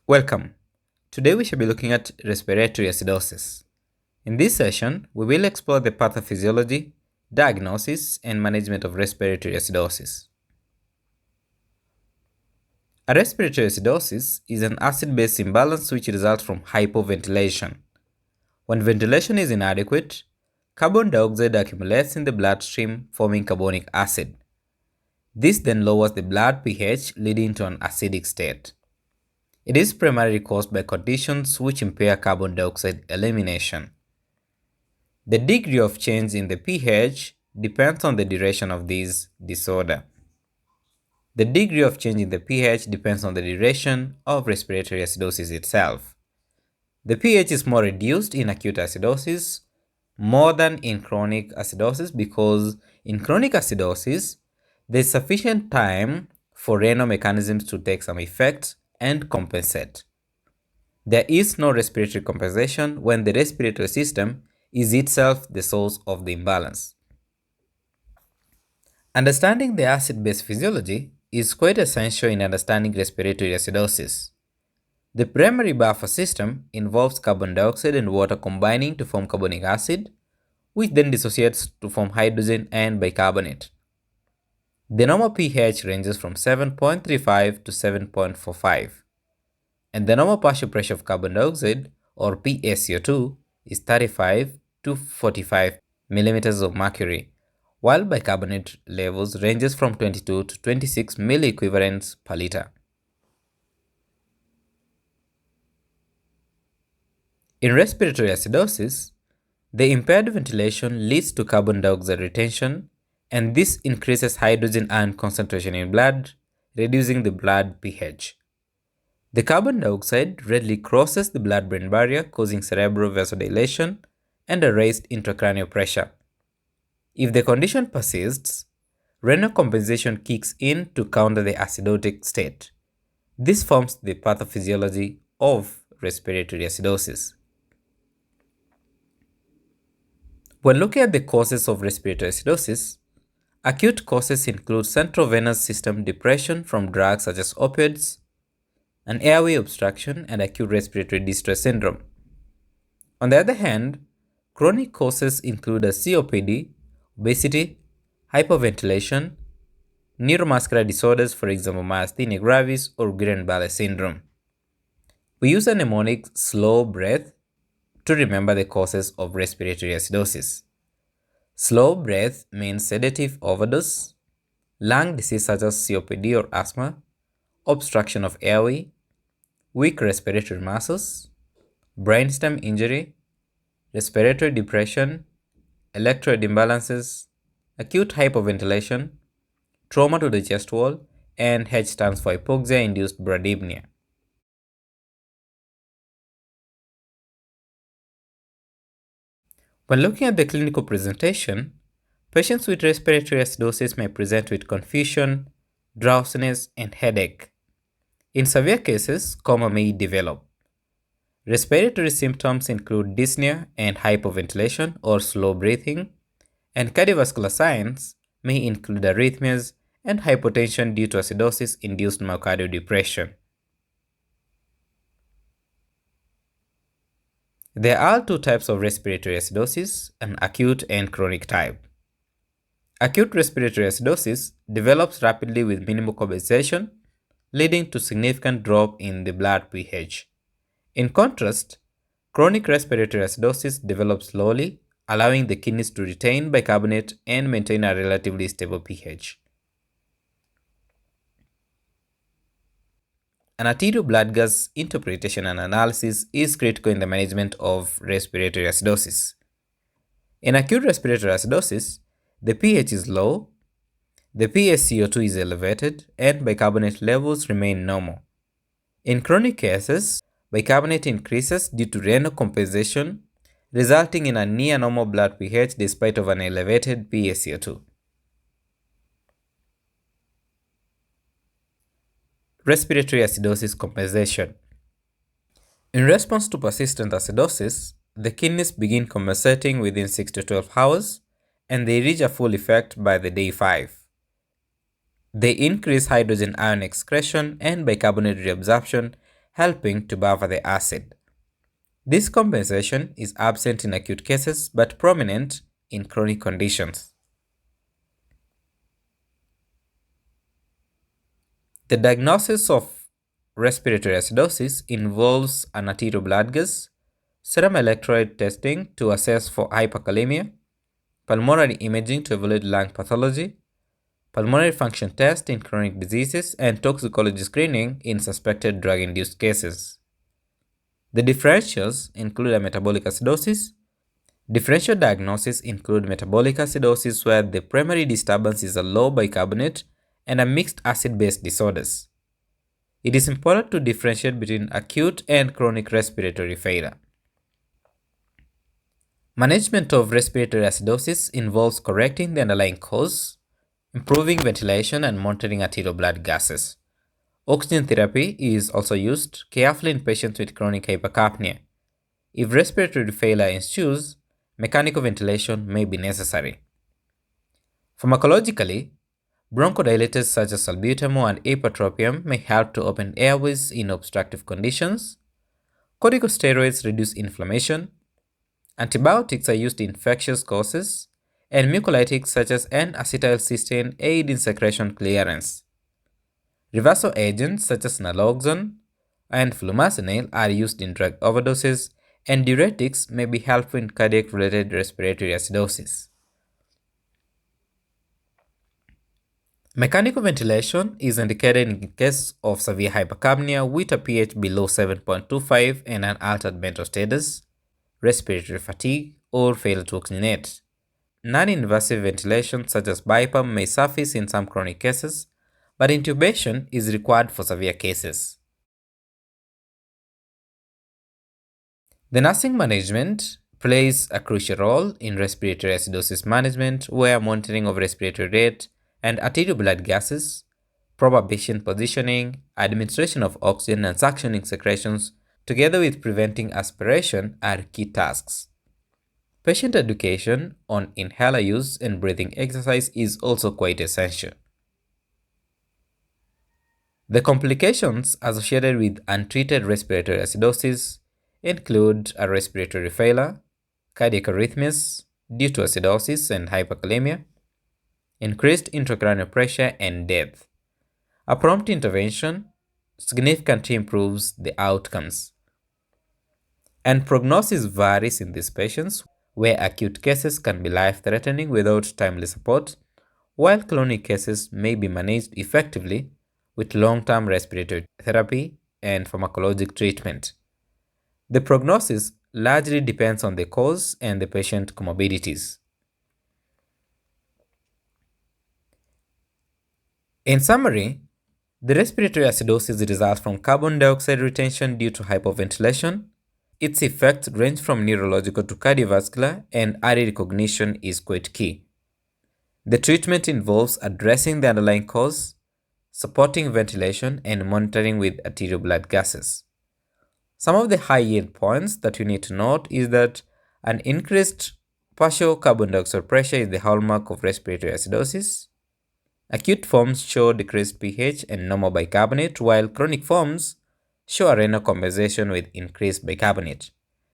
Welcome. Today we shall be looking at respiratory acidosis. In this session, we will explore the pathophysiology, diagnosis, and management of respiratory acidosis. A respiratory acidosis is an acid-base imbalance which results from hypoventilation. When ventilation is inadequate, carbon dioxide accumulates in the bloodstream, forming carbonic acid. This then lowers the blood pH, leading to an acidic state. It is primarily caused by conditions which impair carbon dioxide elimination. The degree of change in the pH depends on the duration of this disorder. The degree of change in the pH depends on the duration of respiratory acidosis itself. The pH is more reduced in acute acidosis more than in chronic acidosis because in chronic acidosis, there is sufficient time for renal mechanisms to take some effect and compensate. There is no respiratory compensation when the respiratory system is itself the source of the imbalance. Understanding the acid-base physiology is quite essential in understanding respiratory acidosis. The primary buffer system involves carbon dioxide and water combining to form carbonic acid, which then dissociates to form hydrogen and bicarbonate. The normal pH ranges from 7.35 to 7.45, and the normal partial pressure of carbon dioxide, or PaCO2, is 35 to 45 millimeters of mercury, while bicarbonate levels ranges from 22 to 26 milliequivalents per liter. In respiratory acidosis, the impaired ventilation leads to carbon dioxide retention, and this increases hydrogen ion concentration in blood, reducing the blood pH. The carbon dioxide readily crosses the blood-brain barrier, causing cerebral vasodilation and a raised intracranial pressure. If the condition persists, renal compensation kicks in to counter the acidotic state. This forms the pathophysiology of respiratory acidosis. When looking at the causes of respiratory acidosis, acute causes include central venous system depression from drugs such as opioids, an airway obstruction, and acute respiratory distress syndrome. On the other hand, chronic causes include a COPD, obesity, hyperventilation, neuromuscular disorders, for example myasthenia gravis or Guillain-Barré syndrome. We use a mnemonic slow breath to remember the causes of respiratory acidosis. Slow breath means sedative overdose, lung disease such as COPD or asthma, obstruction of airway, weak respiratory muscles, brainstem injury, respiratory depression, electrolyte imbalances, acute hypoventilation, trauma to the chest wall, and H stands for hypoxia-induced bradypnea. When looking at the clinical presentation, patients with respiratory acidosis may present with confusion, drowsiness, and headache. In severe cases, coma may develop. Respiratory symptoms include dyspnea and hypoventilation or slow breathing, and cardiovascular signs may include arrhythmias and hypotension due to acidosis-induced myocardial depression. There are two types of respiratory acidosis, an acute and chronic type. Acute respiratory acidosis develops rapidly with minimal compensation, leading to significant drop in the blood pH. In contrast, chronic respiratory acidosis develops slowly, allowing the kidneys to retain bicarbonate and maintain a relatively stable pH. An arterial blood gas interpretation and analysis is critical in the management of respiratory acidosis. In acute respiratory acidosis, the pH is low, the PaCO2 is elevated, and bicarbonate levels remain normal. In chronic cases, bicarbonate increases due to renal compensation, resulting in a near normal blood pH despite of an elevated PaCO2. Respiratory acidosis compensation. In response to persistent acidosis, the kidneys begin compensating within 6 to 12 hours, and they reach a full effect by the day 5. They increase hydrogen ion excretion and bicarbonate reabsorption, helping to buffer the acid. This compensation is absent in acute cases but prominent in chronic conditions. The diagnosis of respiratory acidosis involves an arterial blood gas, serum electrolyte testing to assess for hyperkalemia, pulmonary imaging to evaluate lung pathology, pulmonary function test in chronic diseases, and toxicology screening in suspected drug-induced cases. The differentials include a metabolic acidosis. Differential diagnoses include metabolic acidosis where the primary disturbance is a low bicarbonate and a mixed acid-base disorders. It is important to differentiate between acute and chronic respiratory failure. Management of respiratory acidosis involves correcting the underlying cause, improving ventilation, and monitoring arterial blood gases. Oxygen therapy is also used carefully in patients with chronic hypercapnia. If respiratory failure ensues, mechanical ventilation may be necessary. Pharmacologically, bronchodilators such as salbutamol and ipratropium may help to open airways in obstructive conditions. Corticosteroids reduce inflammation. Antibiotics are used in infectious causes, and mucolytics such as N-acetylcysteine aid in secretion clearance. Reversal agents such as naloxone and flumazenil are used in drug overdoses, and diuretics may be helpful in cardiac-related respiratory acidosis. Mechanical ventilation is indicated in case of severe hypercapnia with a pH below 7.25 and an altered mental status, respiratory fatigue, or failure to oxygenate. Non-invasive ventilation such as BiPAP may suffice in some chronic cases, but intubation is required for severe cases. The nursing management plays a crucial role in respiratory acidosis management, where monitoring of respiratory rate and arterial blood gases, proper patient positioning, administration of oxygen, and suctioning secretions, together with preventing aspiration, are key tasks. Patient education on inhaler use and breathing exercise is also quite essential. The complications associated with untreated respiratory acidosis include a respiratory failure, cardiac arrhythmias due to acidosis and hyperkalemia, increased intracranial pressure, and death. A prompt intervention significantly improves the outcomes. And prognosis varies in these patients, where acute cases can be life-threatening without timely support, while chronic cases may be managed effectively with long-term respiratory therapy and pharmacologic treatment. The prognosis largely depends on the cause and the patient comorbidities. In summary, the respiratory acidosis results from carbon dioxide retention due to hyperventilation. Its effects range from neurological to cardiovascular, and early recognition is quite key. The treatment involves addressing the underlying cause, supporting ventilation, and monitoring with arterial blood gases. Some of the high-yield points that you need to note is that an increased partial carbon dioxide pressure is the hallmark of respiratory acidosis. Acute forms show decreased pH and normal bicarbonate, while chronic forms show a renal compensation with increased bicarbonate.